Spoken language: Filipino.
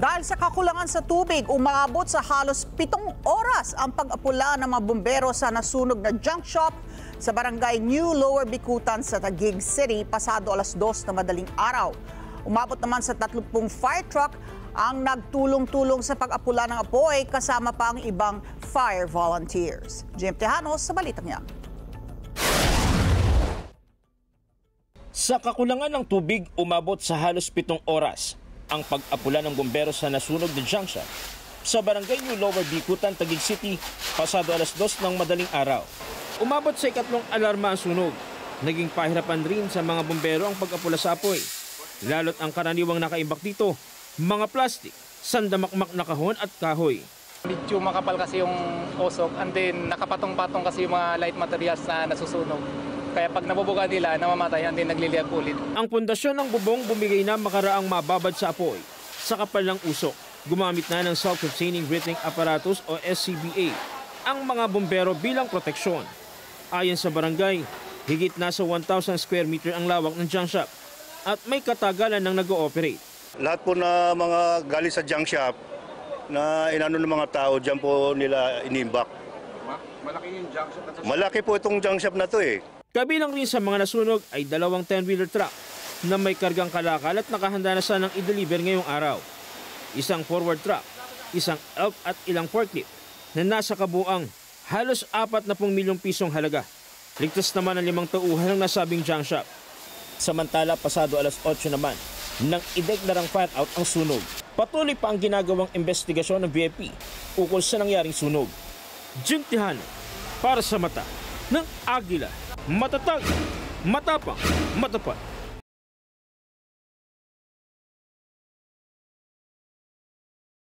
Dahil sa kakulangan sa tubig, umabot sa halos 7 oras ang pag-apula ng mga bumbero sa nasunog na junk shop sa barangay New Lower Bicutan sa Taguig City pasado alas 2 na madaling araw. Umabot naman sa 30 fire truck ang nagtulong-tulong sa pag-apula ng apoy kasama pa ang ibang fire volunteers. Jim Tejanos sa balitang niya. Sa kakulangan ng tubig, umabot sa halos 7 oras ang pag-apula ng bumbero sa nasunog na junk shop sa barangay New Lower Bicutan, Taguig City, pasado alas 2 ng madaling araw. Umabot sa ikatlong alarma ang sunog. Naging pahirapan rin sa mga bumbero ang pag-apula sa apoy. Lalo't ang karaniwang nakaimbak dito, mga plastik, sandamakmak na kahon at kahoy. Medyo makapal kasi yung usok and then nakapatong-patong kasi yung mga light materials na nasusunog. Kaya pag nabubuga nila, namamatay and then nagliliyag ulit. Ang pundasyon ng bubong bumigay na makaraang mababad sa apoy. Sa kapal ng usok, gumamit na ng self-containing breathing apparatus o SCBA ang mga bumbero bilang proteksyon. Ayon sa barangay, higit nasa 1,000 square meter ang lawak ng junk shop at may katagalan ng nag-ooperate. Lahat po na mga galing sa junk shop na inano ng mga tao, dyan po nila inimbak. Malaki yung junk shop na to? Malaki po itong junk shop na to eh. Kabilang rin sa mga nasunog ay 2 10-wheeler truck na may kargang kalakal at nakahanda na sanang i-deliver ngayong araw. Isang forward truck, isang elk at ilang forklift na nasa kabuang halos 40 milyong pisong halaga. Ligtas naman ang 5 tauhan ng nasabing junk shop. Samantala, pasado alas 8 naman, nang ideklarang fire out ang sunog. Patuloy pa ang ginagawang investigasyon ng BFP ukol sa nangyaring sunog. Jim Tejano, para sa mata ng Agila. Matatag, matapang, matapat.